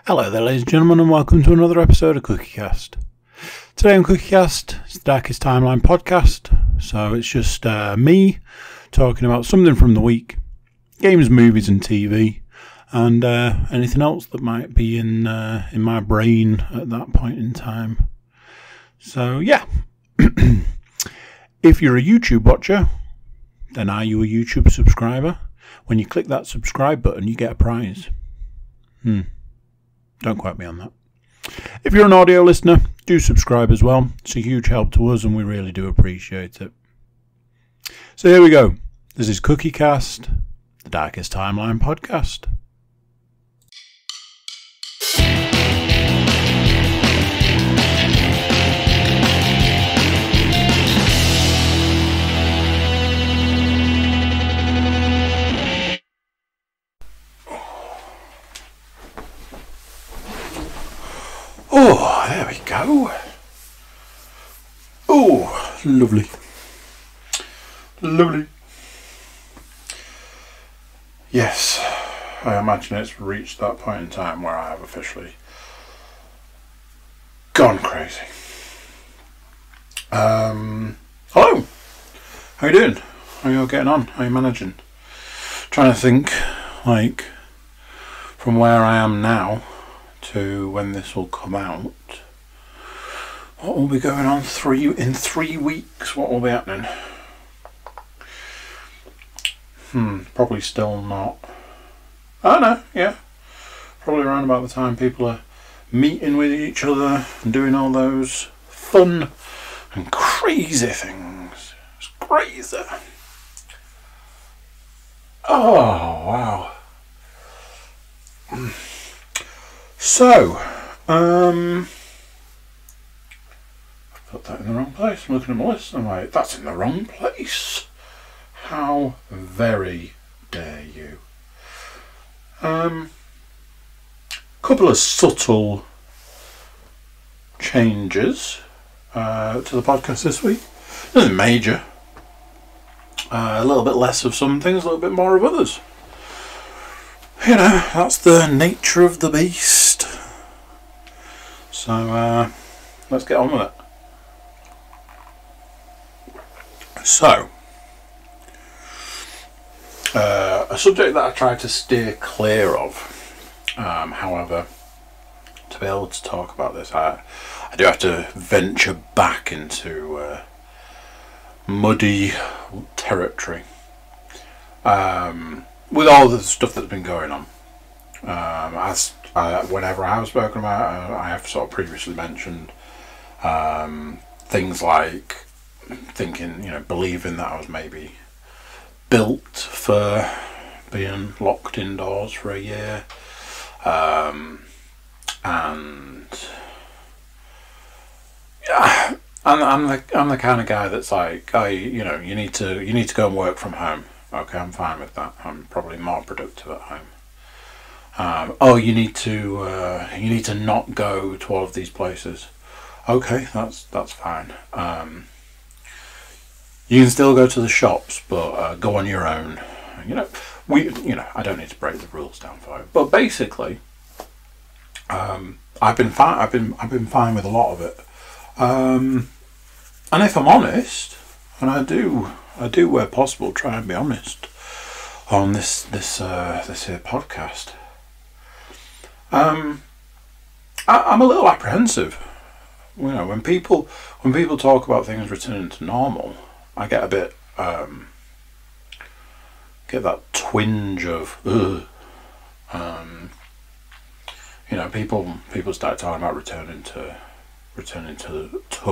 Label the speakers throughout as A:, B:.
A: Hello there, ladies and gentlemen, and welcome to another episode of CookieCast. Today on CookieCast, it's the Darkest Timeline podcast, so it's just me talking about something from the week, games, movies and TV, and anything else that might be in my brain at that point in time. So yeah, if you're a YouTube watcher, then are you a YouTube subscriber? When you click that subscribe button, you get a prize. Don't quote me on that. If you're an audio listener, do subscribe as well. It's a huge help to us and we really do appreciate it. So here we go. This is CookieCast, the Darkest Timeline podcast. Oh, there we go. Oh, lovely. Lovely. Yes, I imagine it's reached that point in time where I have officially gone crazy. Hello. How you doing? How you all getting on? How you managing? Trying to think, like, from where I am now to when this will come out, what will be going on in 3 weeks? What will be happening? Probably still not. Oh no, yeah. Probably around about the time people are meeting with each other and doing all those fun and crazy things. It's crazy. Oh wow. So, I've put that in the wrong place. I'm looking at my list and I'm like, that's in the wrong place. How very dare you. Couple of subtle changes to the podcast this week. Nothing major. A little bit less of some things, a little bit more of others. You know, that's the nature of the beast. So, let's get on with it. So, a subject that I try to steer clear of. However, to be able to talk about this, I do have to venture back into muddy territory. With all the stuff that's been going on, whenever I have spoken about it, I have sort of previously mentioned things like thinking, believing that I was maybe built for being locked indoors for a year, and yeah, I'm the kind of guy that's like, you need to go and work from home. Okay, I'm fine with that. I'm probably more productive at home. You need to not go to all of these places. Okay, that's fine. You can still go to the shops, but go on your own. I don't need to break the rules down for you. But basically, I've been fine. I've been fine with a lot of it. And if I'm honest, and I do where possible try and be honest on this here podcast. I'm a little apprehensive. When people talk about things returning to normal, I get a bit get that twinge of people start talking about returning to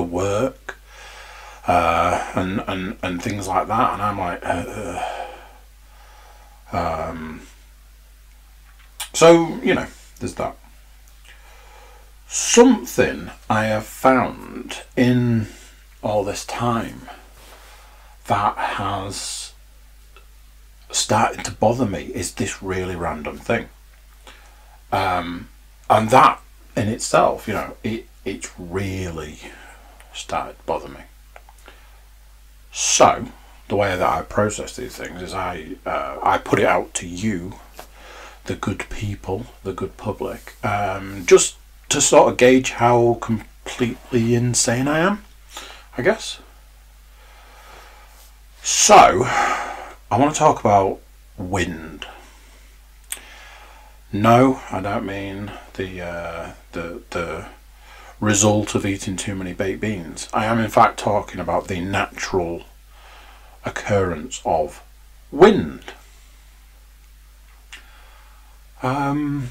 A: work. And things like that, and I'm like, so there's that. Something I have found in all this time that has started to bother me is this really random thing, and that in itself, it's really started to bother me. So the way that I process these things is I put it out to you the good people, the good public, just to sort of gauge how completely insane I am, I guess. So, I want to talk about wind. No, I don't mean the result of eating too many baked beans. I am in fact talking about the natural occurrence of wind. I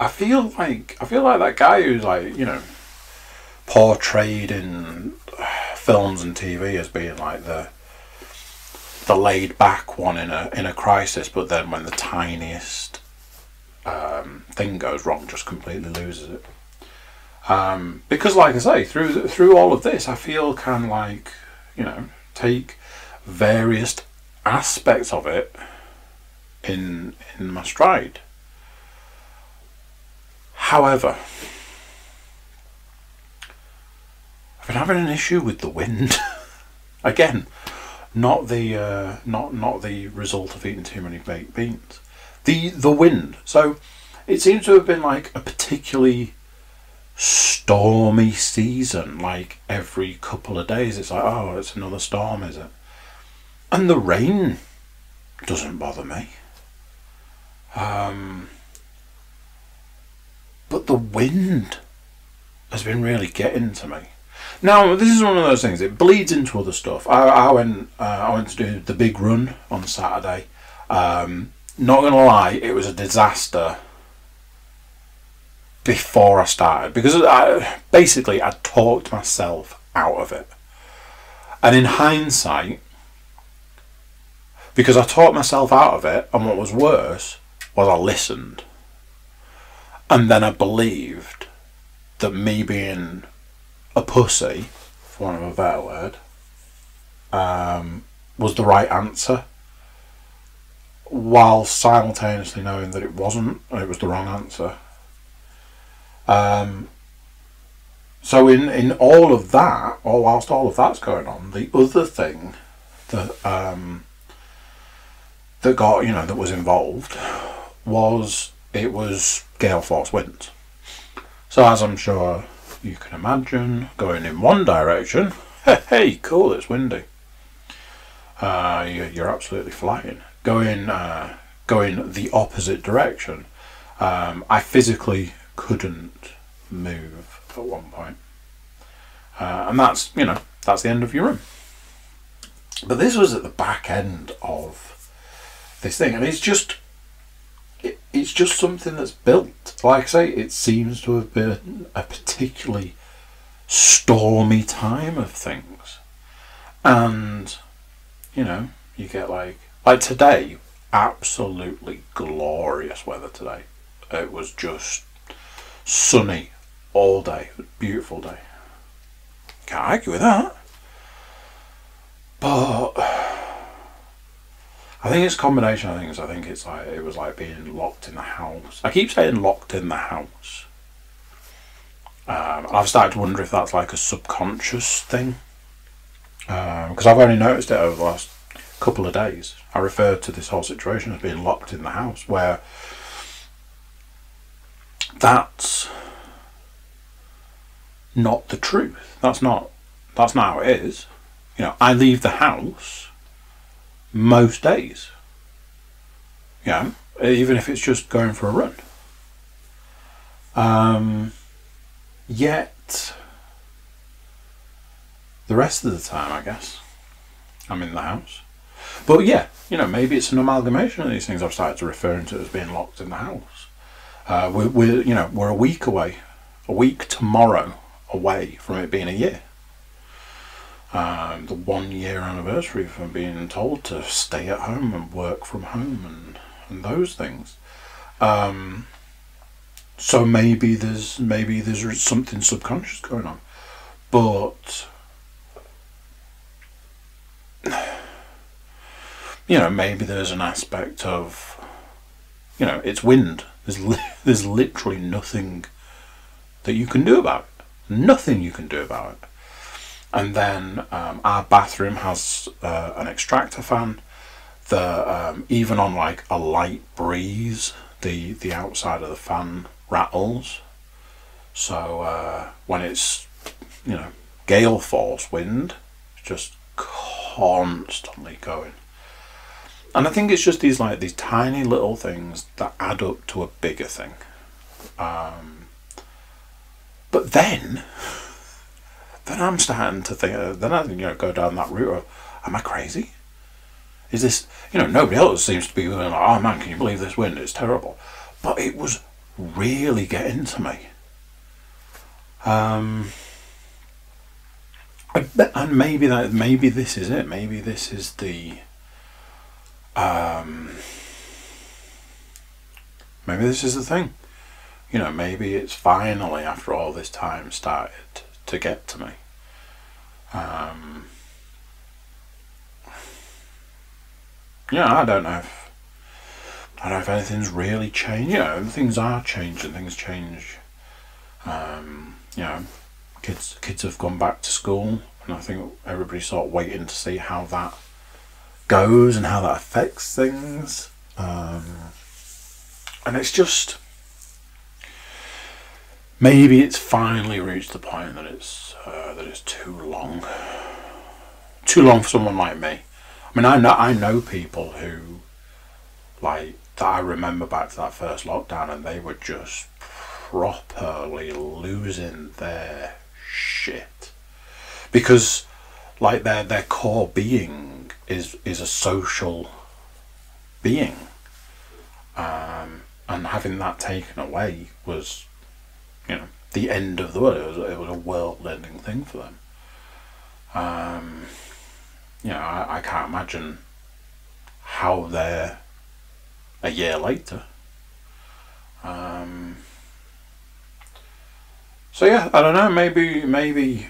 A: feel like that guy who's like, you know, portrayed in films and TV as being like the laid back one in a crisis, but then when the tiniest thing goes wrong, just completely loses it. Because, like I say, through all of this, I feel kind of like, you know, take various aspects of it in my stride. However, I've been having an issue with the wind. Again, not the result of eating too many baked beans. The wind. So it seems to have been like a particularly stormy season. Like every couple of days, it's like, oh, it's another storm, is it? And the rain doesn't bother me. But the wind has been really getting to me. Now, this is one of those things. It bleeds into other stuff. I went to do the big run on Saturday. Not gonna lie, it was a disaster before I started, because I talked myself out of it. And in hindsight, because I talked myself out of it, and what was worse was I listened. And then I believed that me being a pussy, for want of a better word, was the right answer, while simultaneously knowing that it wasn't, and it was the wrong answer. So in all of that, or whilst all of that's going on, the other thing that that was involved was gale force winds. So as I'm sure you can imagine, going in one direction, hey, cool, it's windy. You're absolutely flying. Going the opposite direction, I physically couldn't move at one point, and that's the end of your run. But this was at the back end of this thing, and it's just something that's built. Like I say, it seems to have been a particularly stormy time of things, and you get like today, absolutely glorious weather today. It was just sunny all day. It was a beautiful day. Can't argue with that. But I think it's a combination of things. I think it was like being locked in the house. I keep saying locked in the house. I've started to wonder if that's like a subconscious thing. Because I've only noticed it over the last couple of days. I refer to this whole situation as being locked in the house, where that's not the truth. That's not how it is. I leave the house most days. Even if it's just going for a run. Yet the rest of the time, I guess, I'm in the house. But yeah, maybe it's an amalgamation of these things. I've started to refer to it as being locked in the house. We're a week tomorrow away from it being a year. The 1 year anniversary from being told to stay at home and work from home and those things. So maybe there's something subconscious going on, but maybe there's an aspect of it's wind. There's literally nothing that you can do about it. Nothing you can do about it. And then our bathroom has an extractor fan even on like a light breeze, the outside of the fan rattles. So when it's, you know, gale force wind, it's just constantly going. And I think it's just these tiny little things that add up to a bigger thing. But then I'm starting to think, then I, you know, go down that route of, am I crazy? Is this, you know, nobody else seems to be going like, oh man, can you believe this wind? It's terrible. But it was really getting to me. And maybe this is it. Maybe this is the, maybe this is the thing. You know, maybe it's finally, after all this time, started to get to me. Yeah, I don't know if anything's really changed. You know, things are changing. Things change. You know, kids have gone back to school, and I think everybody's sort of waiting to see how that goes and how that affects things. And it's just, maybe it's finally reached the point that it's too long for someone like me. I mean, I know people who, like, that I remember back to that first lockdown, and they were just properly losing their shit, because like their core being is a social being, and having that taken away was, you know, the end of the world. It was a world-ending thing for them. You know, I can't imagine how they're a year later. So yeah, I don't know, maybe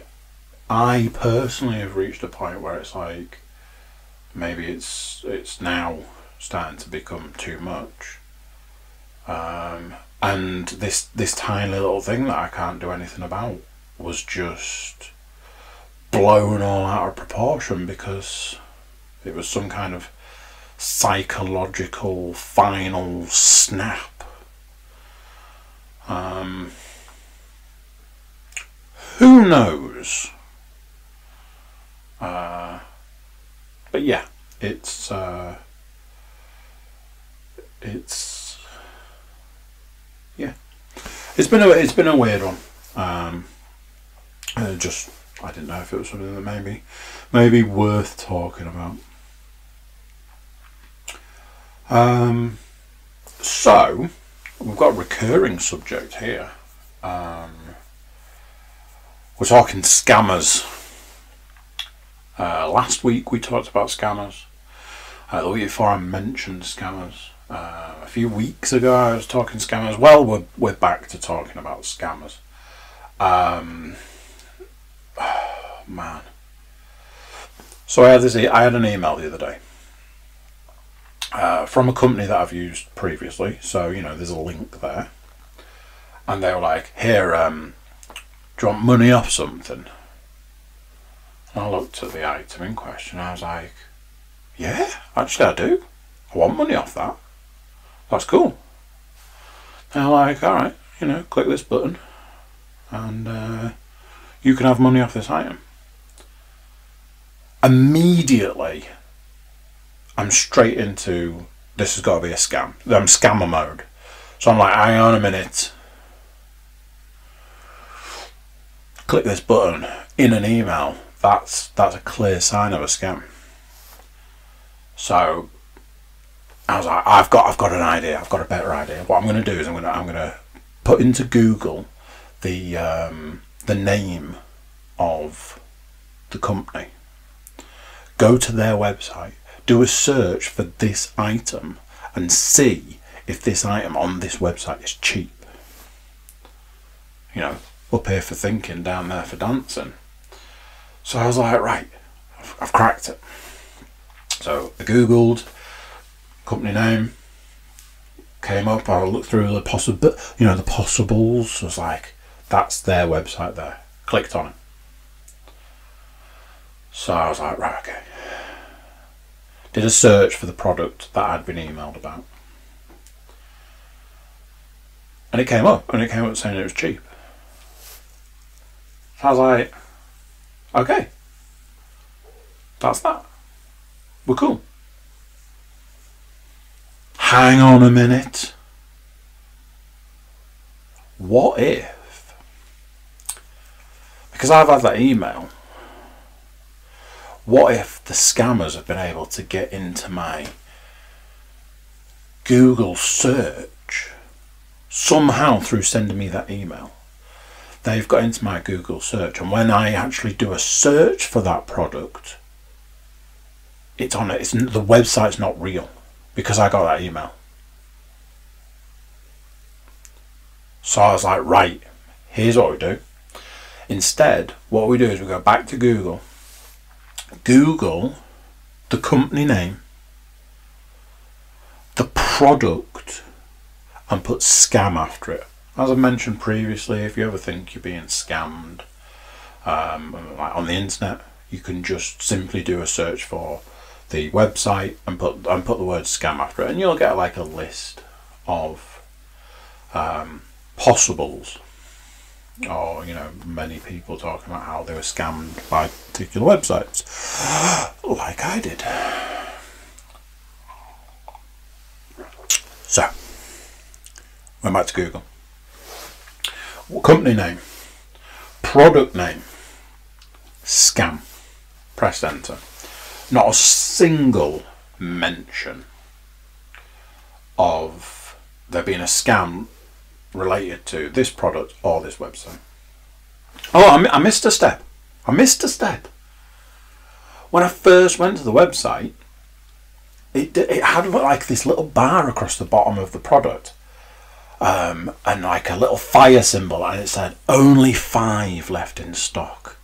A: I personally have reached a point where it's like, maybe it's now starting to become too much. And this tiny little thing that I can't do anything about was just blown all out of proportion, because it was some kind of psychological final snap. Who knows? But yeah, it's yeah, it's been a weird one. Just, I didn't know if it was something that maybe worth talking about. So we've got a recurring subject here. We're talking scammers. Last week we talked about scammers. The week before I mentioned scammers. A few weeks ago I was talking scammers. Well, we're back to talking about scammers. Man. So I had an email the other day from a company that I've used previously. So, you know, there's a link there. And they were like, here, do you want money off something? And I looked at the item in question and I was like, yeah, actually I do. I want money off that. That's cool. And I'm like, alright, you know, click this button and you can have money off this item. Immediately, I'm straight into, this has got to be a scam. I'm scammer mode. So I'm like, hang on a minute. Click this button in an email. That's a clear sign of a scam. So I was like, I've got an idea. I've got a better idea. What I'm going to do is I'm going to put into Google the name of the company. Go to their website, do a search for this item, and see if this item on this website is cheap. You know, up here for thinking, down there for dancing. So I was like, right, I've cracked it. So I googled company name, came up. I looked through the possibles. I was like, that's their website there. Clicked on it. So I was like, right, okay. did a search for the product that I'd been emailed about. And it came up, saying it was cheap. So I was like, okay, that's that. We're cool. Hang on a minute. What if, because I've had that email, what if the scammers have been able to get into my Google search somehow through sending me that email? They've got into my Google search, and when I actually do a search for that product, it's on it. The website's not real because I got that email. So I was like, right, here's what we do. Instead, what we do is we go back to Google, Google the company name, the product, and put scam after it. As I mentioned previously, if you ever think you're being scammed like on the internet, you can just simply do a search for the website and put the word scam after it, and you'll get like a list of possibles, or many people talking about how they were scammed by particular websites, like I did. So went back to Google. Company name, product name, scam. Pressed enter. Not a single mention of there being a scam related to this product or this website. Oh, I missed a step. When I first went to the website, it had like this little bar across the bottom of the product, and like a little fire symbol, and it said only 5 left in stock.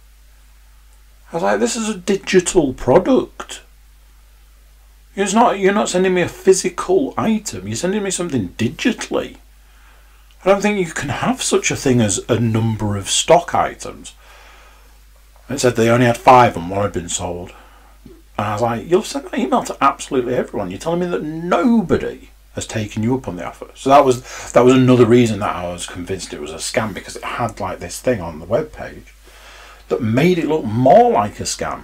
A: I was like, this is a digital product. You're not sending me a physical item. You're sending me something digitally. I don't think you can have such a thing as a number of stock items. It said they only had 5 and 1 had been sold. And I was like, you've sent that email to absolutely everyone. You're telling me that nobody has taken you up on the offer. So that was another reason that I was convinced it was a scam, because it had like this thing on the web page that made it look more like a scam.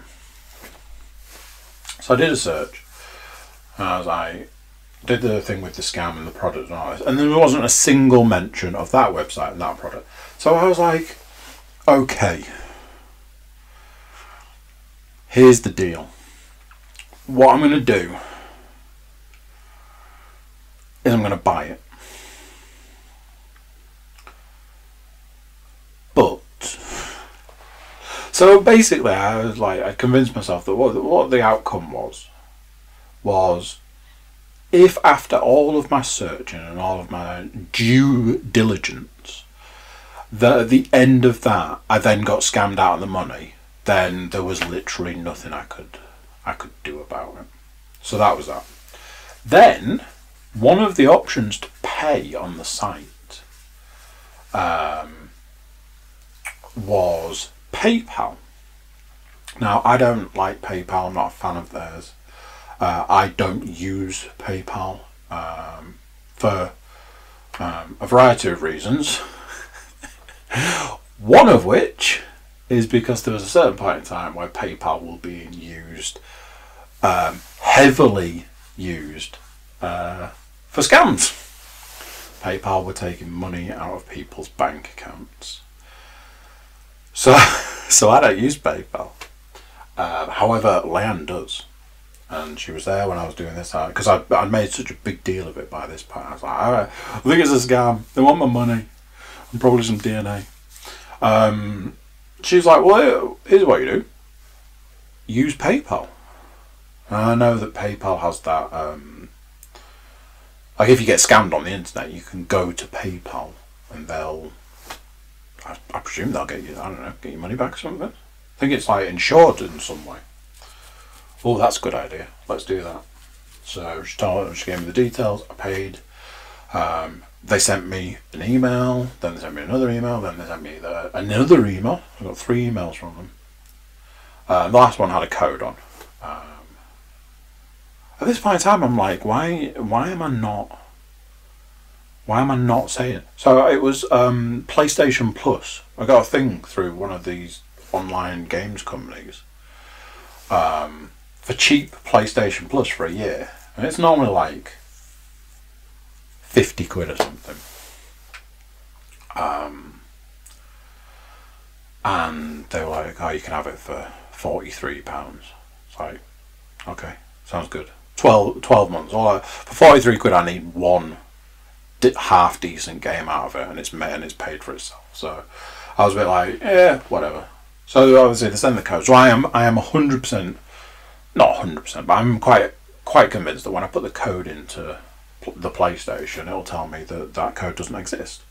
A: So I did a search, and I was like, did the thing with the scam and the product and all this, and there wasn't a single mention of that website and that product. So I was like, okay, here's the deal. What I'm going to do is I'm going to buy it. But so basically, I convinced myself that what the outcome was if after all of my searching and all of my due diligence, at the end of that I then got scammed out of the money, then there was literally nothing I could do about it. So that was that. Then one of the options to pay on the site was PayPal. Now, I don't like PayPal. I'm not a fan of theirs. I don't use PayPal for a variety of reasons. One of which is because there was a certain point in time where PayPal was being used, heavily used, for scams. PayPal were taking money out of people's bank accounts. So I don't use PayPal. However, Leanne does. And she was there when I was doing this, because I made such a big deal of it by this point. I was like, I think it's a scam. They want my money and probably some DNA. She's like, well, here's what you do. Use PayPal. And I know that PayPal has that, like if you get scammed on the internet, you can go to PayPal and I presume they'll get you, I don't know, get your money back or something. I think it's like insured in some way. Oh, that's a good idea. Let's do that. So she gave me the details. I paid. They sent me an email. Then they sent me another email. Then they sent me another email. I got 3 emails from them. The last one had a code on. at this point in time, I'm like, why am I not? Why am I not saying? So it was PlayStation Plus. I got a thing through one of these online games companies for cheap PlayStation Plus for a year, and it's normally like 50 quid or something. And they were like, oh, you can have it for £43. It's like, okay, sounds good. 12 months. For 43 quid, I need one half decent game out of it, and it's paid for itself. So I was a bit like, yeah, whatever. So obviously they send the code. So I am 100%, not 100%, but I'm quite convinced that when I put the code into the PlayStation, it'll tell me that that code doesn't exist.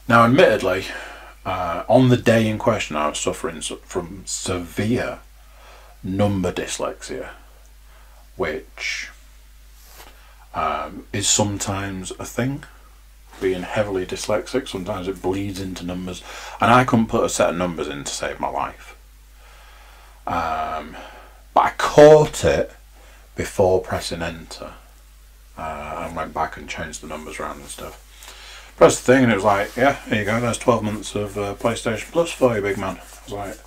A: Now, admittedly, on the day in question, I was suffering from severe number dyslexia, which is sometimes a thing. Being heavily dyslexic, sometimes it bleeds into numbers, and I couldn't put a set of numbers in to save my life. But I caught it before pressing enter, and went back and changed the numbers around and stuff. Pressed the thing, and it was like, yeah, here you go, there's 12 months of PlayStation Plus for you, big man. I was like,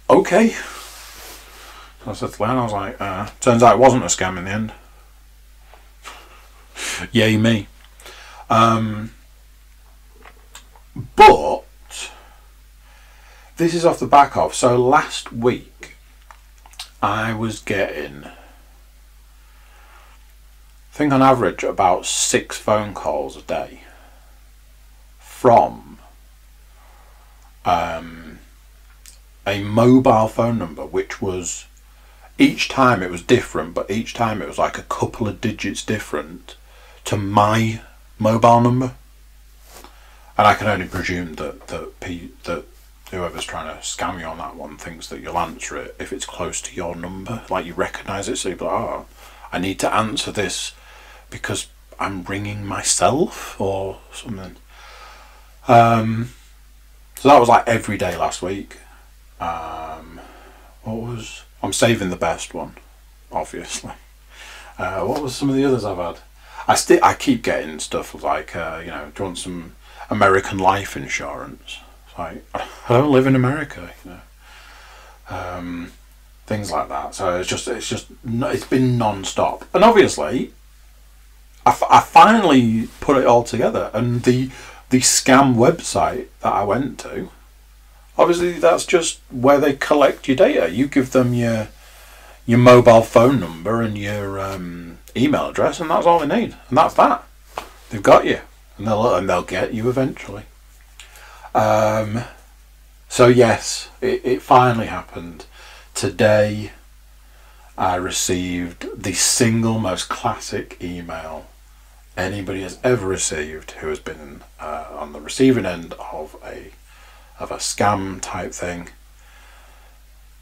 A: okay. So I said to Len, I was like, turns out it wasn't a scam in the end. Yay me. But this is off the back of, so last week I was getting, I think on average about 6 phone calls a day from a mobile phone number, which was, each time it was different, but each time it was like a couple of digits different to my mobile number. And I can only presume that whoever's trying to scam you on that one thinks that you'll answer it if it's close to your number, like you recognise it, so you're like, oh, I need to answer this because I'm ringing myself or something. So that was like every day last week. I'm saving the best one, obviously. What was some of the others I've had? I keep getting stuff like, do you want some American life insurance? It's like, I don't live in America, things like that. So it's been non-stop. And obviously, I finally put it all together. And the scam website that I went to, obviously that's just where they collect your data. You give them your mobile phone number and your email address, and that's all they need, and that's that. They've got you, and they'll get you eventually. So yes, it finally happened. Today I received the single most classic email anybody has ever received who has been on the receiving end of a scam type thing.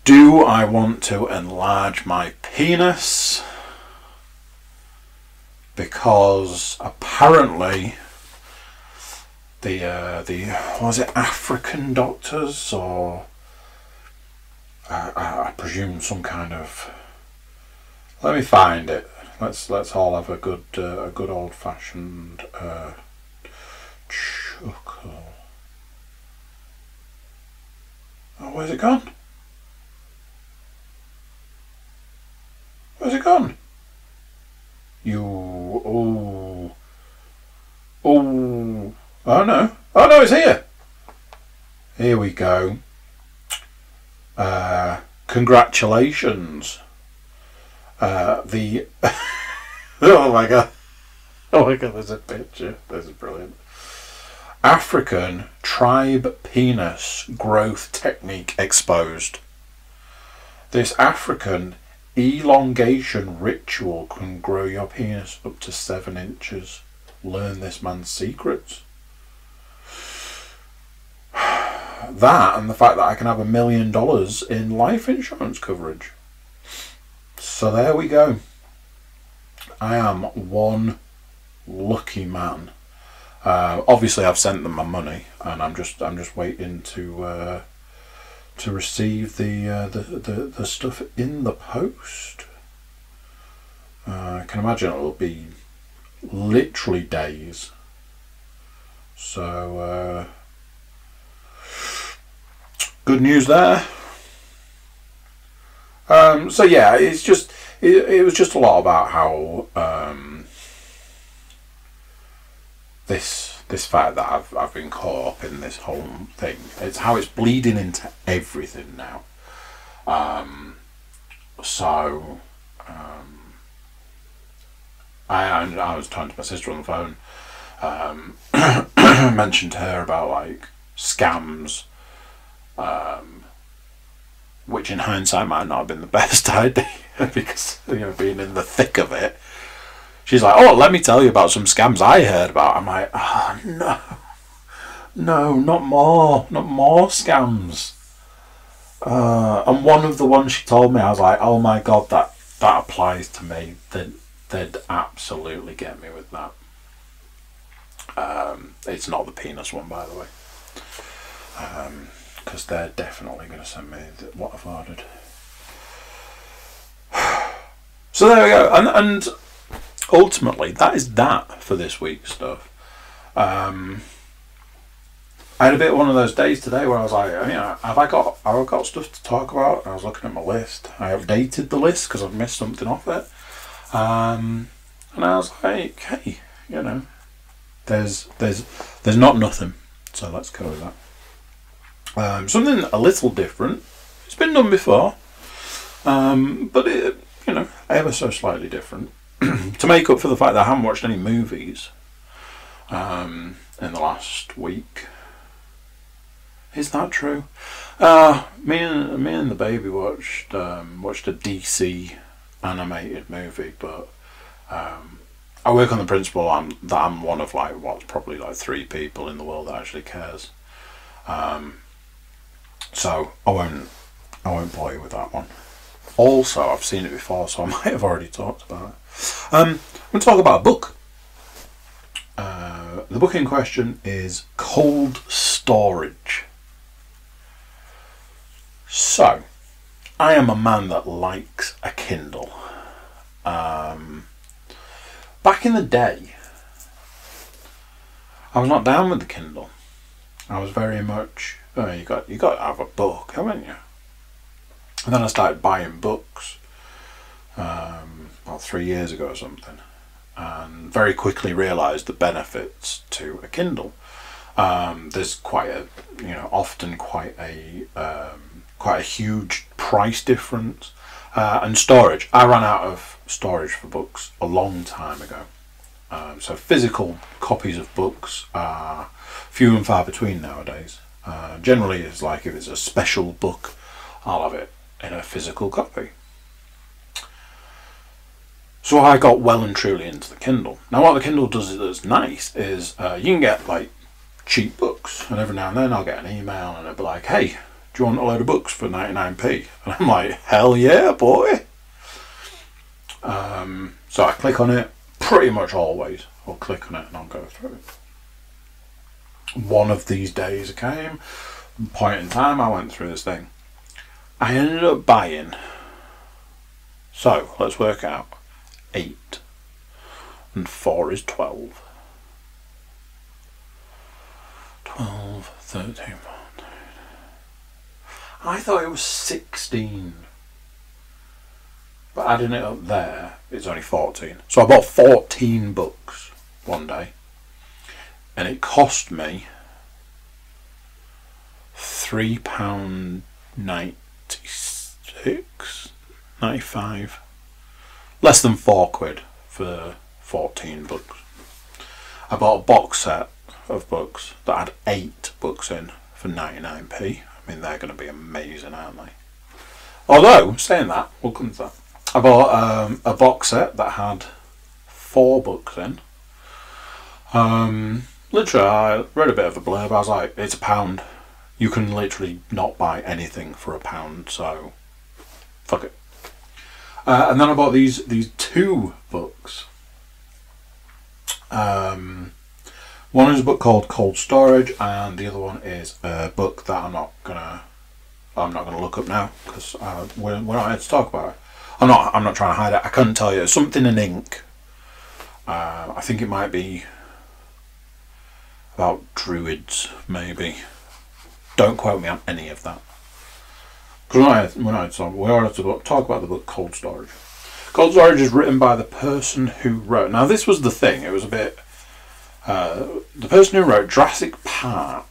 A: Do I want to enlarge my penis? Because apparently the was it African doctors, or I presume some kind of, let me find it. Let's all have a good old fashioned chuckle. Oh, where's it gone? Where's it gone? Oh no, it's here. Here we go. Congratulations. Oh my god, there's a picture. This is brilliant. African tribe penis growth technique exposed. This African elongation ritual can grow your penis up to 7 inches. Learn this man's secrets. That, and the fact that I can have $1 million in life insurance coverage. So there we go. I am one lucky man. Obviously I've sent them my money, and I'm just waiting to receive the stuff in the post. I can imagine it'll be literally days. So, good news there. So yeah, it's just it was just a lot about how this fact that I've been caught up in this whole thing. It's how it's bleeding into everything now. So I was talking to my sister on the phone. Mentioned to her about like scams, which in hindsight might not have been the best idea because, you know, being in the thick of it. She's like, "Oh, let me tell you about some scams I heard about." I'm like, "Oh, no, not more scams." And one of the ones she told me, I was like, "Oh my god, that applies to me." They'd absolutely get me with that. It's not the penis one, by the way, because they're definitely going to send me what I've ordered. So there we go, and ultimately that is that for this week's stuff. I had a bit of one of those days today where I was like, you know, have I got stuff to talk about? And I was looking at my list. I updated the list because I've missed something off it, and I was like, hey, you know, there's not nothing, so let's go with that. Something a little different. It's been done before, but it, you know, ever so slightly different. To make up for the fact that I haven't watched any movies in the last week. Is that true? Me and the baby watched a DC animated movie, but I work on the principle that I'm one of like what's probably like 3 people in the world that actually cares. So I won't bore you with that one. Also, I've seen it before, so I might have already talked about it. I'm going to talk about a book. The book in question is Cold Storage. So, I am a man that likes a Kindle. Back in the day, I was not down with the Kindle. I was very much, oh, you got to have a book, haven't you? And then I started buying books, about 3 years ago or something, and very quickly realised the benefits to a Kindle. There's often quite a huge price difference, and storage. I ran out of storage for books a long time ago. So physical copies of books are few and far between nowadays. Generally, it's like if it's a special book, I'll have it in a physical copy. So I got well and truly into the Kindle. Now what the Kindle does that's nice is you can get like cheap books, and every now and then I'll get an email and it'll be like, "Hey, do you want a load of books for 99p?" And I'm like, "Hell yeah, boy!" So I click on it. Pretty much always I'll click on it and I'll go through it. One of these days came, point in time I went through this thing. I ended up buying, so let's work out, 8 and 4 is 12. 12, 13, 14. I thought it was 16. But adding it up there, it's only 14. So I bought 14 books one day. And it cost me £3.96, 95. Less than £4 for 14 books. I bought a box set of books that had 8 books in for 99p. I mean, they're going to be amazing, aren't they? Although, saying that, we'll come to that. I bought a box set that had 4 books in. Literally, I read a bit of a blurb. I was like, it's £1. You can literally not buy anything for £1, so fuck it. And then I bought these 2 books. One is a book called Cold Storage, and the other one is a book that I'm not gonna look up now because we're not here to talk about it. I'm not trying to hide it. I couldn't tell you. It's something in ink. I think it might be about druids, maybe. Don't quote me on any of that. Because we wanted to talk about the book Cold Storage. Cold Storage is written by the person who wrote... Now, this was the thing. It was a bit... the person who wrote Jurassic Park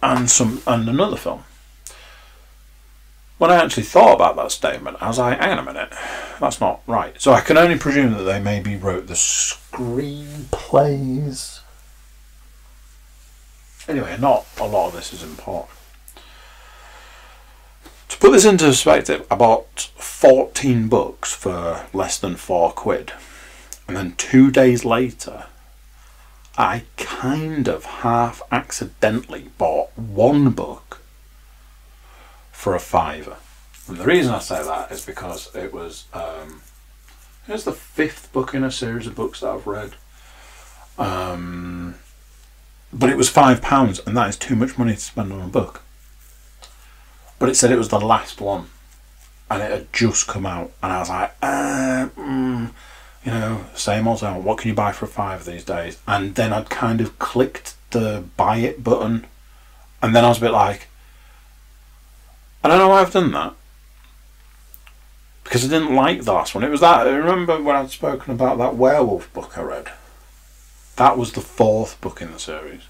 A: and another film. When I actually thought about that statement, I was like, hang on a minute, that's not right. So I can only presume that they maybe wrote the screenplays. Anyway, not a lot of this is important. To put this into perspective, I bought 14 books for less than £4. And then 2 days later, I kind of half accidentally bought one book for £5. And the reason I say that is because it was the 5th book in a series of books that I've read. But it was £5, and that is too much money to spend on a book. But it said it was the last one, and it had just come out, and I was like, same old same. What can you buy for £5 these days? And then I'd kind of clicked the buy it button, and then I was a bit like, I don't know why I've done that, because I didn't like the last one. It was that, I remember when I'd spoken about that werewolf book I read. That was the 4th book in the series.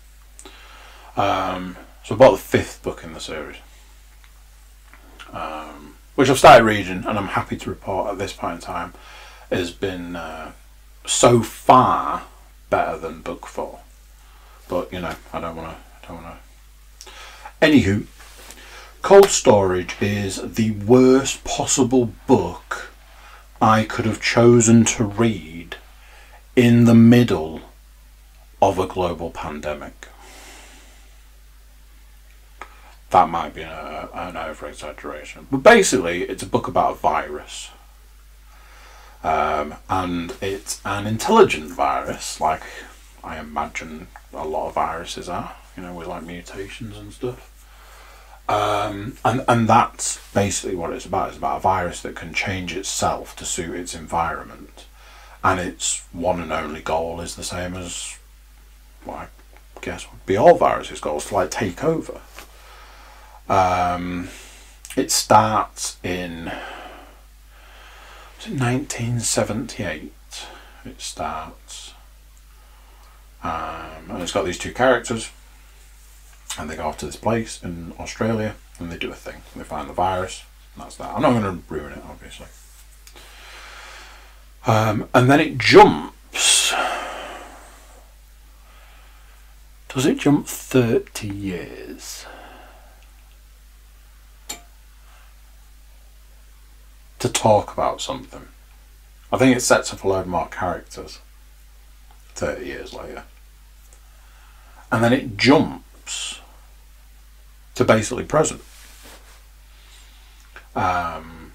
A: So I bought the 5th book in the series, which I've started reading, and I'm happy to report at this point in time has been so far better than book 4. But I don't want to. Anywho, Cold Storage is the worst possible book I could have chosen to read in the middle of a global pandemic. That might be an over-exaggeration. But basically, it's a book about a virus. And it's an intelligent virus, like I imagine a lot of viruses are, with like mutations and stuff. And that's basically what it's about. It's about a virus that can change itself to suit its environment. And its one and only goal is the same as what I guess would be all viruses' goals, to like take over. It starts in 1978. It starts, and it's got these two characters, and they go off to this place in Australia, and they do a thing. They find the virus, and that's that. I'm not going to ruin it, obviously. And then it jumps. Does it jump 30 years? To talk about something. I think it sets up a load more characters 30 years later. And then it jumps to basically present. And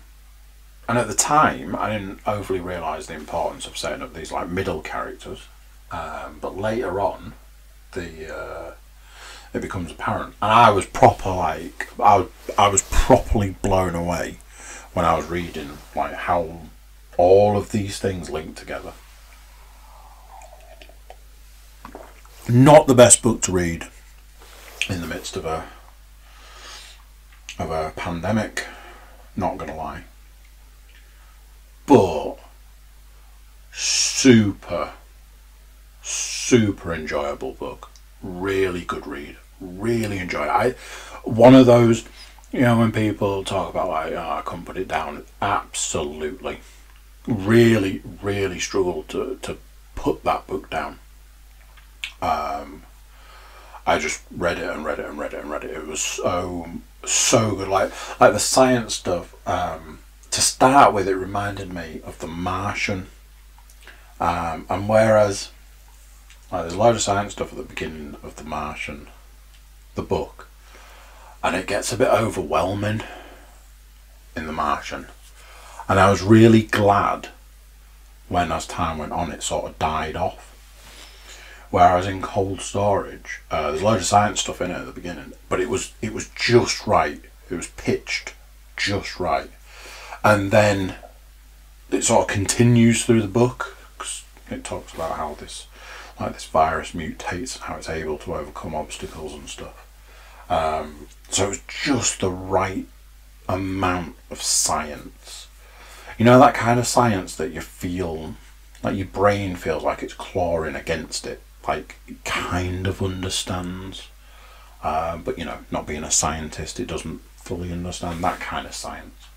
A: at the time, I didn't overly realise the importance of setting up these like middle characters. But later on, it becomes apparent. And I was I was properly blown away when I was reading like how all of these things link together. Not the best book to read in the midst of a pandemic, not gonna lie, but super enjoyable book. Really good read. Really enjoy it. One of those, when people talk about like, I couldn't put it down, absolutely. Really struggled to put that book down. I just read it and read it and read it and read it. It was so good. Like the science stuff. To start with, it reminded me of The Martian. And whereas there's a load of science stuff at the beginning of The Martian, the book, and it gets a bit overwhelming in The Martian. And I was really glad when, as time went on, it sort of died off. Whereas in Cold Storage, there's a load of science stuff in it at the beginning, but it was just right It was pitched just right. And then it sort of continues through the book, because it talks about how this virus mutates and how it's able to overcome obstacles and stuff. So it was just the right amount of science. You know, that kind of science that you feel, like your brain feels like it's clawing against it, like it kind of understands. But, you know, not being a scientist, it doesn't fully understand that kind of science.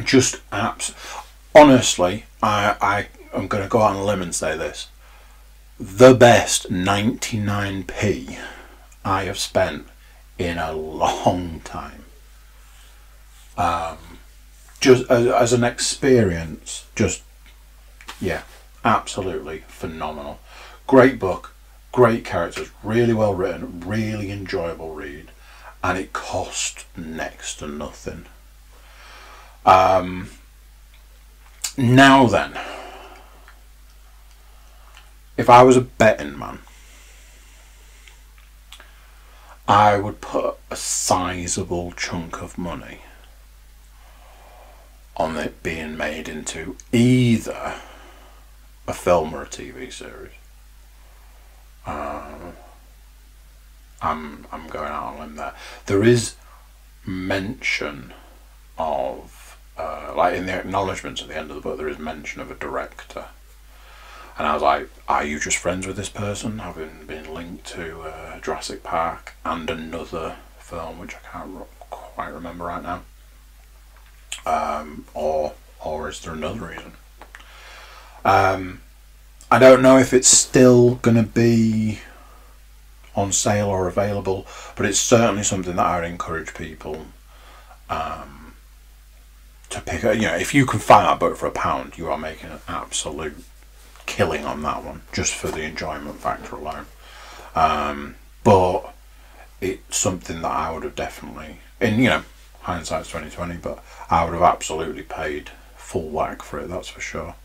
A: Just apps. Honestly, I am going to go out on a limb and say this. The best 99p I have spent in a long time. Just as an experience, just, yeah, absolutely phenomenal. Great book, great characters, really well written, really enjoyable read, and it cost next to nothing. Now then, if I was a betting man, I would put a sizable chunk of money on it being made into either a film or a TV series. I'm going out on a limb there. There is mention of, like in the acknowledgements at the end of the book, there is mention of a director. And I was like, are you just friends with this person, having been linked to Jurassic Park and another film, which I can't quite remember right now? Or is there another reason? I don't know if it's still going to be on sale or available, but it's certainly something that I would encourage people to pick up. You know, if you can find that book for £1, you are making an absolute killing on that one, just for the enjoyment factor alone. But it's something that I would have definitely, in, you know, hindsight's 2020, but I would have absolutely paid full whack for it, that's for sure.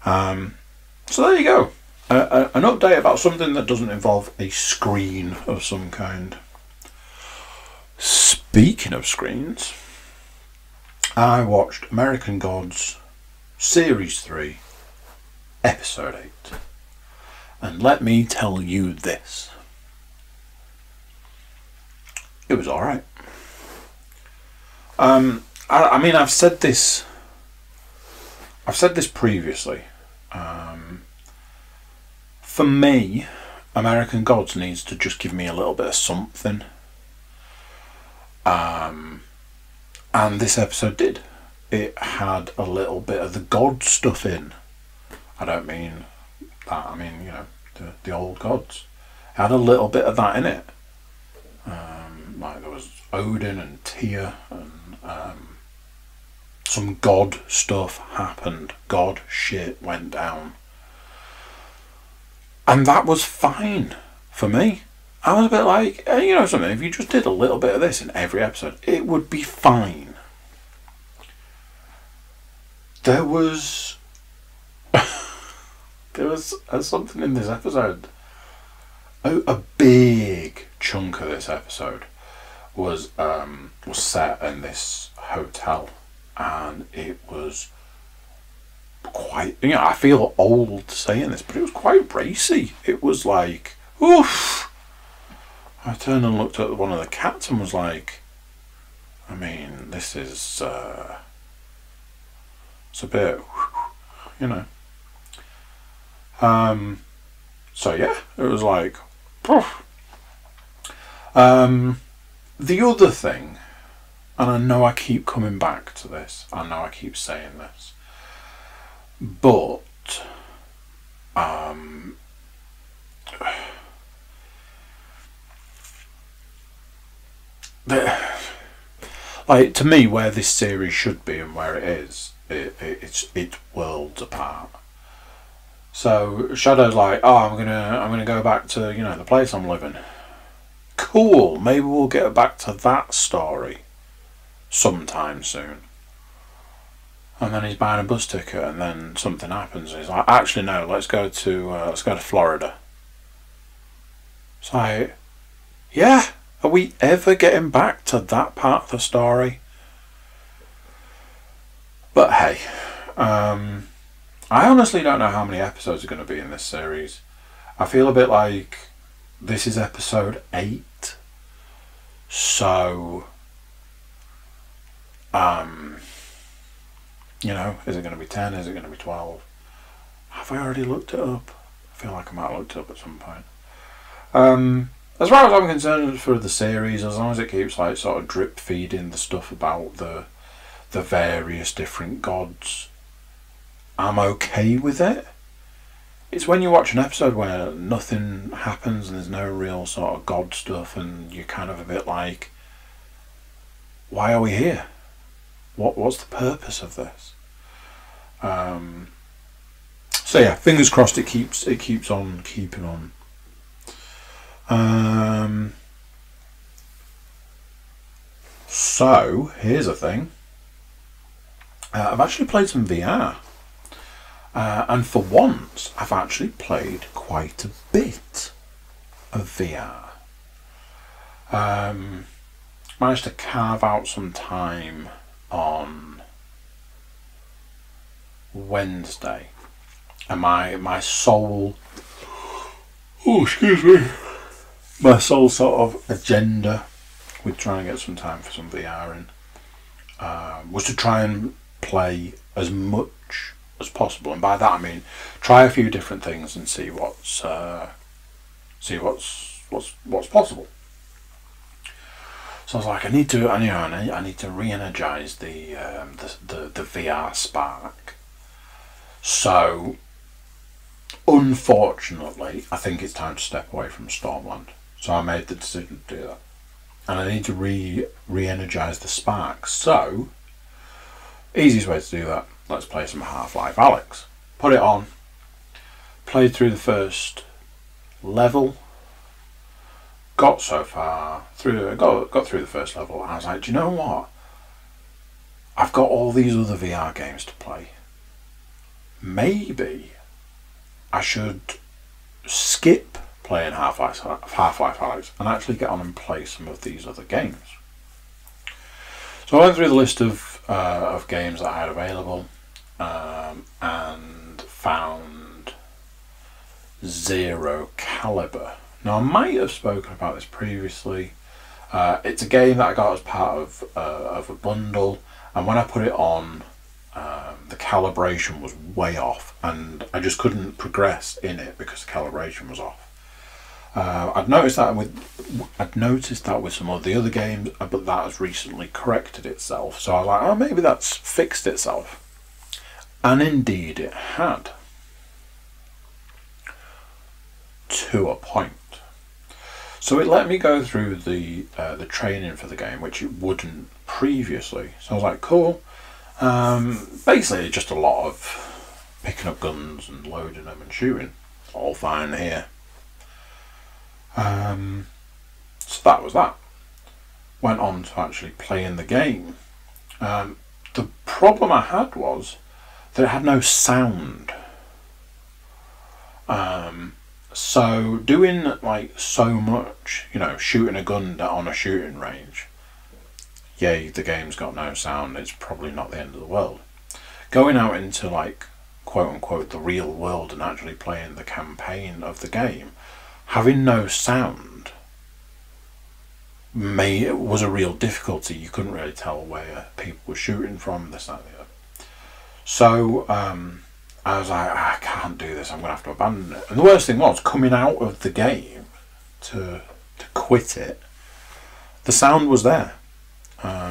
A: So there you go, an update about something that doesn't involve a screen of some kind. Speaking of screens, I watched American Gods Series 3 Episode 8, and let me tell you this, it was alright. I mean, I've said this previously. For me, American Gods needs to just give me a little bit of something. And this episode did. It had a little bit of the God stuff in. I don't mean that, I mean, you know, the old gods. It had a little bit of that in it. Like there was Odin and Tyr, and some God stuff happened. God shit went down. And that was fine for me. I was a bit like, you know something, if you just did a little bit of this in every episode, it would be fine. There was something in this episode. A big chunk of this episode was set in this hotel, and it was quite, you know, I feel old saying this, but it was quite racy. It was like, oof. I turned and looked at one of the cats and was like, I mean, this is it's a bit, you know. So yeah, it was like, poof. The other thing, and I know I keep coming back to this, I know I keep saying this, but like, to me, where this series should be and where it is, it's worlds apart. So Shadow's like, oh, I'm gonna go back to, you know, the place I'm living. Cool, maybe we'll get back to that story sometime soon. And then he's buying a bus ticket, and then something happens. And he's like, actually no, let's go to Florida. It's like, yeah, Are we ever getting back to that part of the story? But hey, I honestly don't know how many episodes are going to be in this series. I feel a bit like this is episode 8. So, you know, is it going to be 10? Is it going to be 12? Have I already looked it up? I feel like I might have looked it up at some point. As far as I'm concerned for the series, as long as it keeps like sort of drip feeding the stuff about the various different gods, I'm okay with it. It's when you watch an episode where nothing happens and there's no real sort of god stuff and you're kind of a bit like, why are we here? What's the purpose of this? So yeah, fingers crossed it keeps on keeping on. So here's a thing. I've actually played some VR, and for once I've actually played quite a bit of VR. Managed to carve out some time on Wednesday, and my soul, my sole sort of agenda with trying to get some time for some VR in was to try and play as much as possible, and by that I mean try a few different things and see what's possible. So I was like, I need to re-energize the VR spark. So unfortunately, I think it's time to step away from Stormland. So I made the decision to do that, and I need to re-energize the spark. So easiest way to do that, let's play some Half-Life Alyx. Put it on, played through the first level, got so far through, got through the first level, and I was like, do you know what? I've got all these other VR games to play. Maybe I should skip playing Half-Life Alyx and actually get on and play some of these other games. So I went through the list of games that I had available, and found Zero Caliber. Now I might have spoken about this previously. It's a game that I got as part of a bundle, and when I put it on, the calibration was way off, and I just couldn't progress in it because the calibration was off. I'd noticed that with some of the other games, but that has recently corrected itself. So I was like, oh, maybe that's fixed itself, and indeed it had, to a point. So it let me go through the training for the game, which it wouldn't previously. So I was like, cool. Basically, just a lot of picking up guns and loading them and shooting. All fine here. So that was that. Went on to actually playing the game. The problem I had was that it had no sound. So doing like so much, you know, shooting a gun on a shooting range, yay, the game's got no sound, it's probably not the end of the world. Going out into like quote unquote the real world and actually playing the campaign of the game, having no sound was a real difficulty. You couldn't really tell where people were shooting from, this, that, and the other. So I was like, I can't do this, I'm going to have to abandon it. And the worst thing was, coming out of the game to quit it, the sound was there,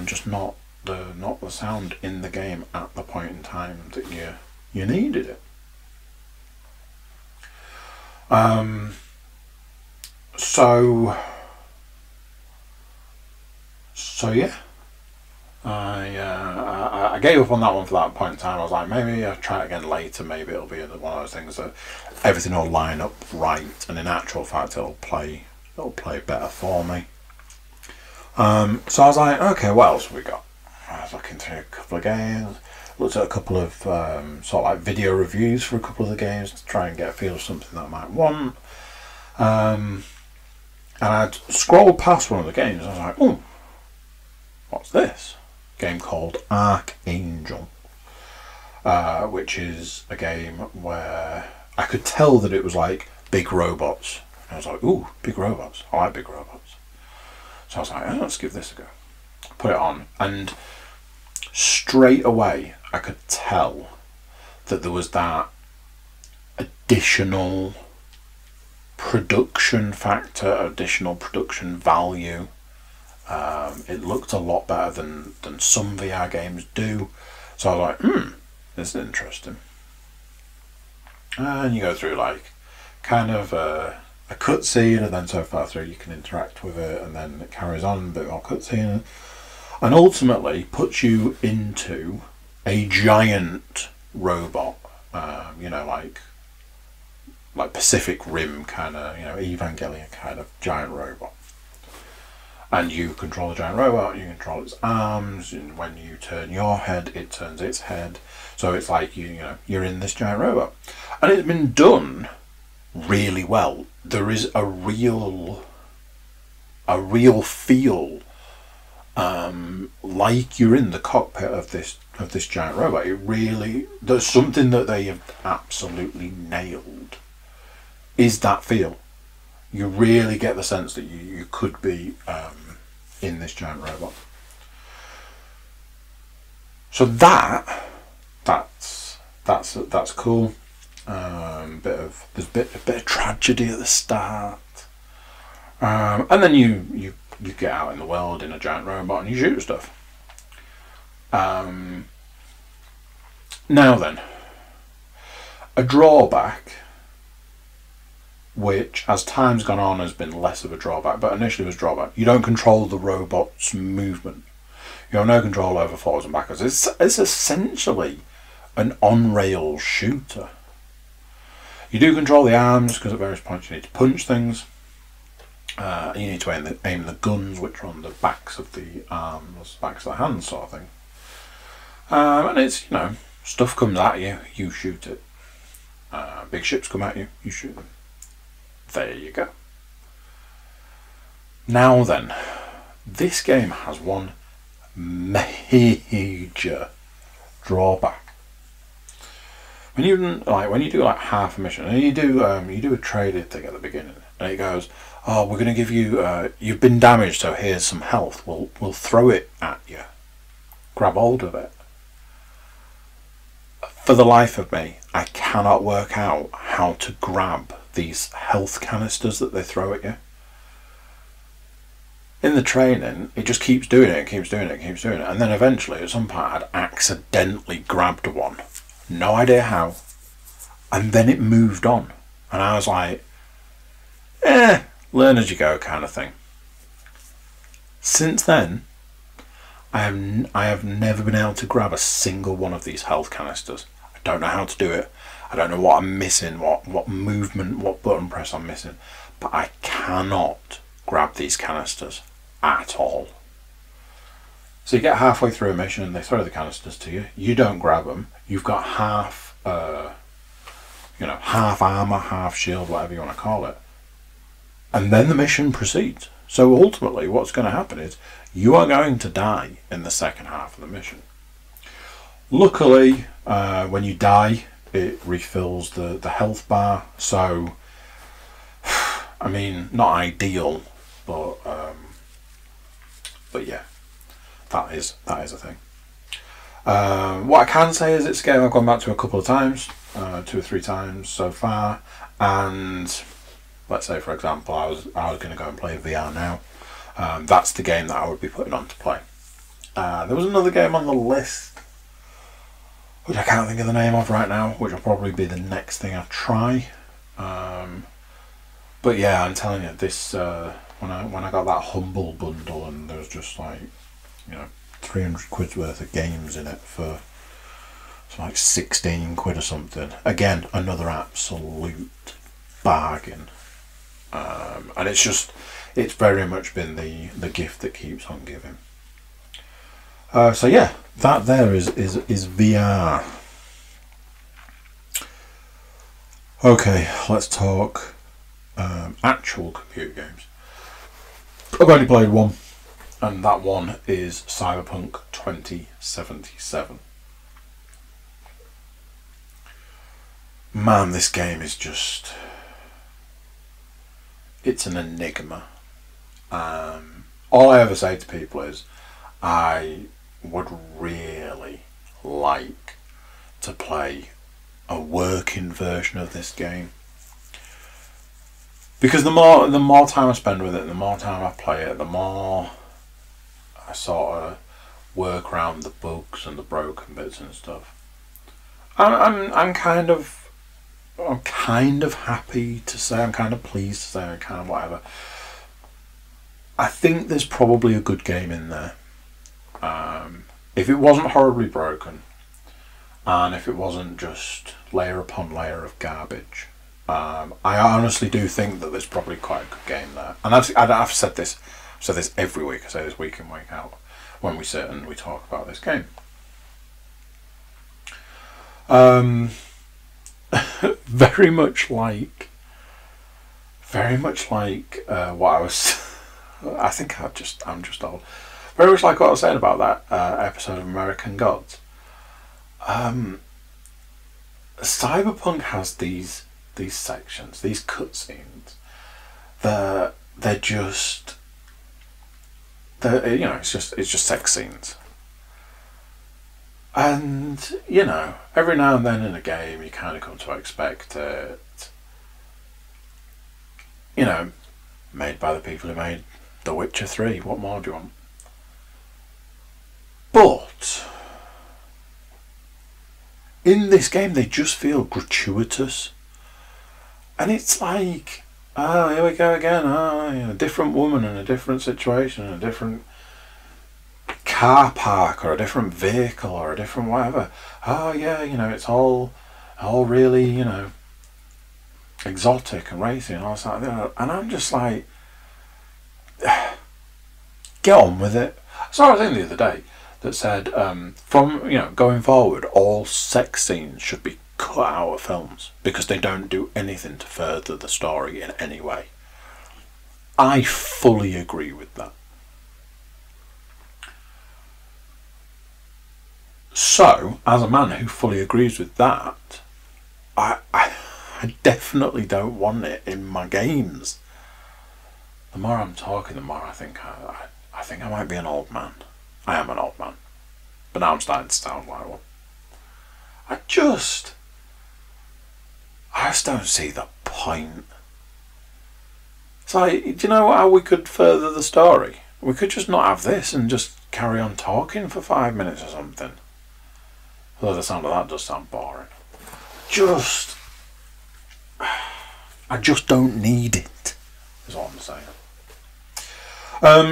A: just not the sound in the game at the point in time that you needed it. So yeah, I gave up on that one for that point in time. I was like, maybe I'll try it again later. Maybe it'll be one of those things that everything will line up right, and in actual fact, it'll play better for me. So I was like, okay, what else have we got? I was looking through a couple of games, looked at a couple of sort of like video reviews for a couple of the games to try and get a feel of something that I might want. And I'd scrolled past one of the games and I was like, oh, what's this? A game called Archangel, which is a game where I could tell that it was like big robots. And I was like, ooh, big robots. I like big robots. So I was like, oh, let's give this a go. Put it on, and straight away I could tell that there was that additional production factor, additional production value. It looked a lot better than some VR games do. So I was like, this is interesting. And you go through like kind of a cutscene, and then so far through you can interact with it, and then it carries on a bit more cutscene, and ultimately puts you into a giant robot. You know, like Pacific Rim kind of, you know, Evangelion kind of giant robot. And you control the giant robot, you control its arms, and when you turn your head, it turns its head. So it's like, you know, you're in this giant robot. And it's been done really well. There is a real feel, like you're in the cockpit of this giant robot. It really, there's something that they have absolutely nailed, is that feel. You really get the sense that you could be in this giant robot. So that's cool. There's a bit of tragedy at the start, and then you get out in the world in a giant robot and you shoot stuff. Now then, a drawback, which as time's gone on has been less of a drawback, but initially was a drawback. You don't control the robot's movement. You have no control over forwards and backwards. It's essentially an on-rail shooter. You do control the arms, because at various points you need to punch things. You need to aim the guns, which are on the backs of the arms, backs of the hands, sort of thing. And it's, you know, stuff comes at you, you shoot it. Big ships come at you, you shoot them. There you go. Now then, this game has one major drawback. When you do like half a mission, and you do a traded thing at the beginning, and it goes, oh, we're going to give you, you've been damaged, so here's some health. We'll throw it at you. Grab hold of it. For the life of me, I cannot work out how to grab these health canisters that they throw at you. In the training, it just keeps doing it, and then eventually at some point I'd accidentally grabbed one. No idea how. And then it moved on. And I was like, learn as you go kind of thing. Since then, I have never been able to grab a single one of these health canisters. I don't know how to do it. I don't know what I'm missing, what movement, what button press I'm missing. But I cannot grab these canisters at all. So you get halfway through a mission and they throw the canisters to you. You don't grab them. You've got half armor, half shield, whatever you want to call it. And then the mission proceeds. So ultimately what's going to happen is you are going to die in the second half of the mission. Luckily, when you die, it refills the health bar. So, I mean, not ideal, but yeah, that is a thing. What I can say is it's a game I've gone back to a couple of times, 2 or 3 times so far, and let's say, for example, I was going to go and play VR now. That's the game that I would be putting on to play. There was another game on the list, which I can't think of the name of right now, which will probably be the next thing I try. But yeah, I'm telling you, this when I got that Humble bundle, and there was just like, 300 quid's worth of games in it for like 16 quid or something. Again, another absolute bargain. And it's very much been the gift that keeps on giving. So yeah, that there is VR. Okay, let's talk actual computer games. I've only played one, and that one is Cyberpunk 2077. Man, this game is just... it's an enigma. All I ever say to people is I would really like to play a working version of this game, because the more time I spend with it, the more time I play it, the more I sort of work around the bugs and the broken bits and stuff. I'm kind of happy to say, I'm kind of pleased to say, I'm kind of whatever. I think there's probably a good game in there. If it wasn't horribly broken, and if it wasn't just layer upon layer of garbage, I honestly do think that there's probably quite a good game there. And I've said this every week. I say this week in, week out, when we sit and we talk about this game. Very much like what I was. I think I'm just old. Very much like what I was saying about that episode of American Gods. Cyberpunk has these sections, these cutscenes. They're just it's just sex scenes. And every now and then in a game, you kind of come to expect it. Made by the people who made The Witcher 3. What more do you want? But in this game, they just feel gratuitous. And it's like, here we go again. A different woman in a different situation, in a different car park, or a different vehicle, or a different whatever. It's all really, exotic and racy and all that. And I'm just like, get on with it. I saw a thing the other day that said, from going forward, all sex scenes should be cut out of films because they don't do anything to further the story in any way. I fully agree with that. So, as a man who fully agrees with that, I definitely don't want it in my games. The more I'm talking, the more I think I might be an old man. I am an old man, but now I'm starting to sound like one. I just don't see the point. It's like, do you know how we could further the story? We could just not have this and just carry on talking for 5 minutes or something. Although the sound of that does sound boring. I just don't need it, is what I'm saying.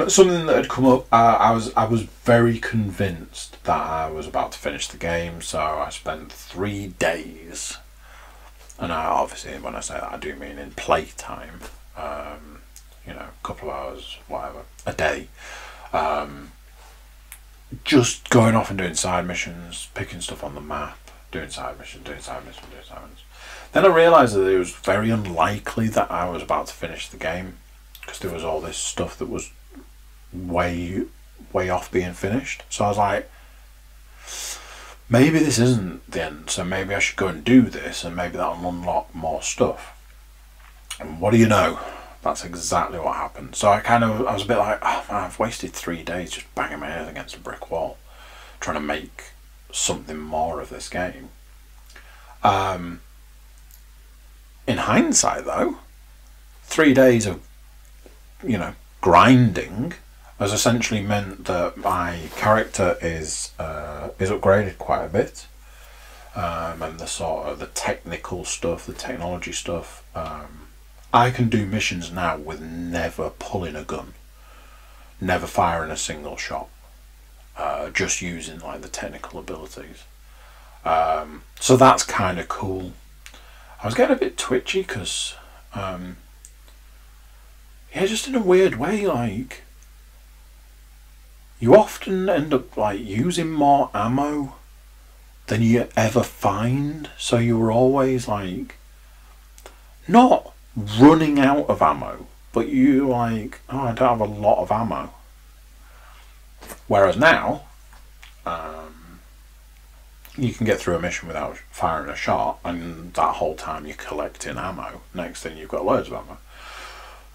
A: Something that had come up, I was very convinced that I was about to finish the game, so I spent 3 days, and obviously when I say that I do mean in playtime, a couple of hours, whatever, a day, just going off and doing side missions, picking stuff on the map, doing side missions. Then I realised that it was very unlikely that I was about to finish the game, because there was all this stuff that was way off being finished. So I was like, maybe this isn't the end, so maybe I should go and do this, and maybe that'll unlock more stuff. And what do you know? That's exactly what happened. So I was a bit like, oh man, I've wasted 3 days just banging my head against a brick wall, trying to make something more of this game. In hindsight though, 3 days of grinding has essentially meant that my character is upgraded quite a bit, and the technical stuff, the technology stuff. I can do missions now with never pulling a gun, never firing a single shot, just using like the technical abilities. So that's kind of cool. I was getting a bit twitchy because just in a weird way, like, you often end up like using more ammo than you ever find, so you were always like not running out of ammo, but you like, oh, I don't have a lot of ammo. Whereas now, you can get through a mission without firing a shot, and that whole time you're collecting ammo. Next thing, you've got loads of ammo.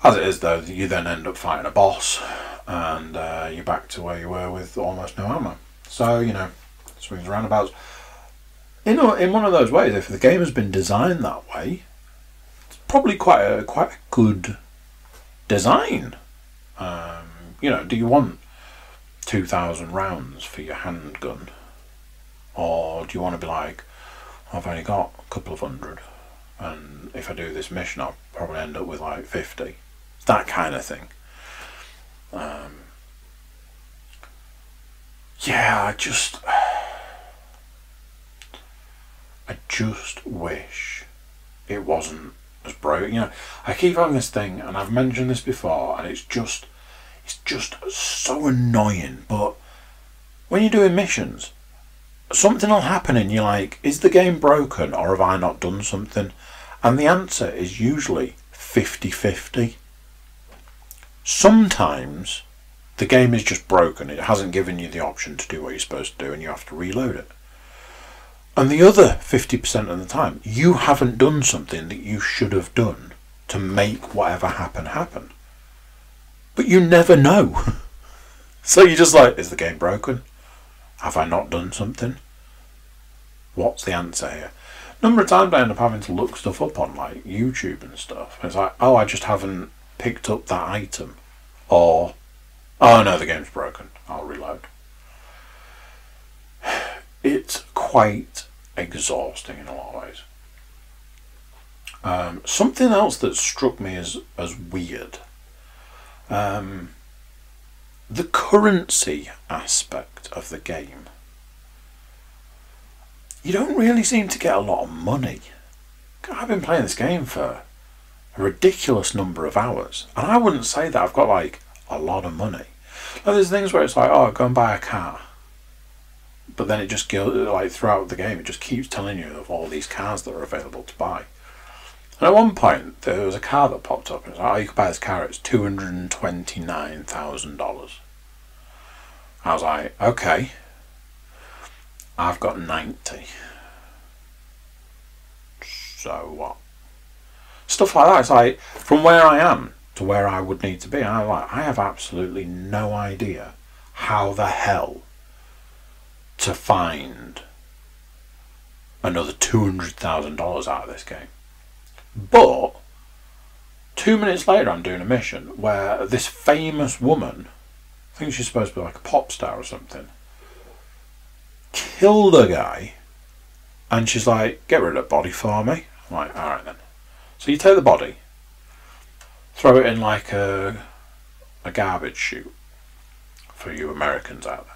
A: As it is, though, you then end up fighting a boss, and you're back to where you were with almost no ammo. So, you know, swings and roundabouts. In one of those ways, if the game has been designed that way, it's probably quite a good design. You know, do you want 2,000 rounds for your handgun? Or do you want to be like, I've only got a couple of hundred, and if I do this mission I'll probably end up with like 50. That kind of thing. Yeah, I just wish it wasn't as broken. You know, I keep having this thing, and I've mentioned this before, and it's just so annoying. But when you're doing missions, something will happen and you're like, is the game broken or have I not done something? And the answer is usually 50-50. Sometimes the game is just broken. It hasn't given you the option to do what you're supposed to do and you have to reload it. And the other 50% of the time, you haven't done something that you should have done to make whatever happen. But you never know. So you're just like, is the game broken? Have I not done something? What's the answer here? Number of times I end up having to look stuff up on like YouTube and stuff. It's like, oh, I just haven't picked up that item. Or, oh no, the game's broken. I'll reload. It's quite exhausting in a lot of ways. Something else that struck me as weird. The currency aspect of the game. You don't really seem to get a lot of money. I've been playing this game for a ridiculous number of hours, and I wouldn't say that I've got like a lot of money. Like, there's things where it's like, oh, go and buy a car, but then it just goes, like throughout the game, it just keeps telling you of all these cars that are available to buy. And at one point, there was a car that popped up, and it's like, oh, you can buy this car, it's $229,000. I was like, okay, I've got 90. So what? Stuff like that. It's like, from where I am to where I would need to be, I have absolutely no idea how the hell to find another $200,000 out of this game. But 2 minutes later, I'm doing a mission where this famous woman, I think she's supposed to be like a pop star or something, killed a guy, and she's like, get rid of the body for me. I'm like, alright then. So you take the body, throw it in like a garbage chute for you Americans out there.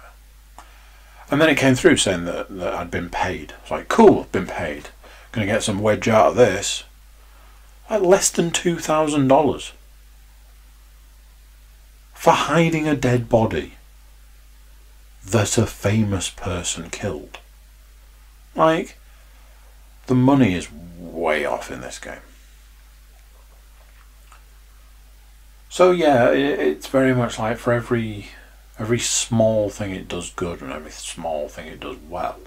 A: And then it came through saying that I'd been paid. It's like, cool, been paid. Gonna get some wedge out of this. Like less than $2,000 for hiding a dead body that a famous person killed. Like, the money is way off in this game. So yeah, it's very much like for every small thing it does good and every small thing it does well,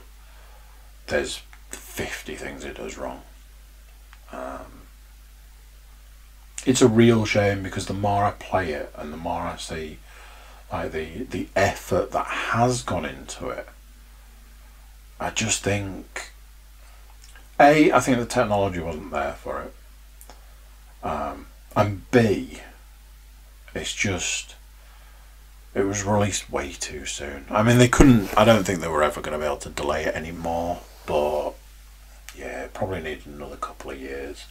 A: there's 50 things it does wrong. It's a real shame, because the more I play it and the more I see like the effort that has gone into it, I just think, A, I think the technology wasn't there for it, and B, it's just, it was released way too soon. I mean, they couldn't, I don't think they were ever going to be able to delay it anymore, but yeah, it probably needed another couple of years.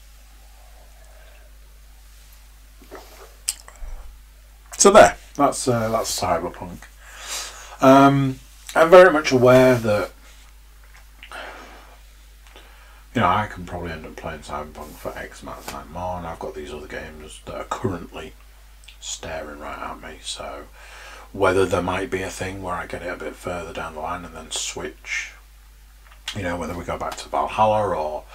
A: So there, that's Cyberpunk. I'm very much aware that, you know, I can probably end up playing Cyberpunk for X amount of time more, and I've got these other games that are currently staring right at me, so whether there might be a thing where I get it a bit further down the line and then switch, you know, whether we go back to Valhalla or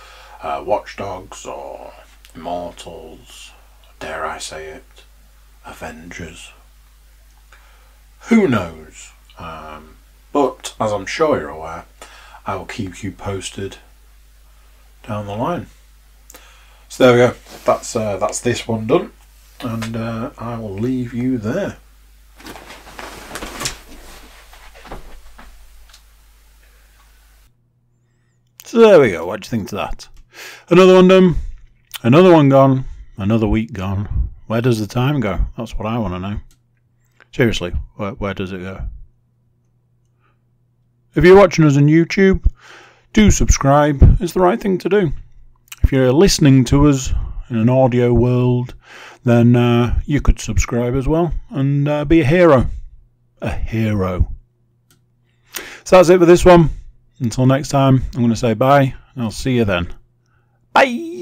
A: Watch Dogs or Immortals, dare I say it, Avengers. Who knows? But as I'm sure you're aware, I will keep you posted down the line. So there we go. That's this one done, and I will leave you there. So there we go. What do you think to that? Another one done, another one gone, another week gone. Where does the time go? That's what I want to know. Seriously, where does it go? If you're watching us on YouTube, do subscribe. It's the right thing to do. If you're listening to us in an audio world, then you could subscribe as well and be a hero. A hero. So that's it for this one. Until next time, I'm going to say bye, and I'll see you then. Bye!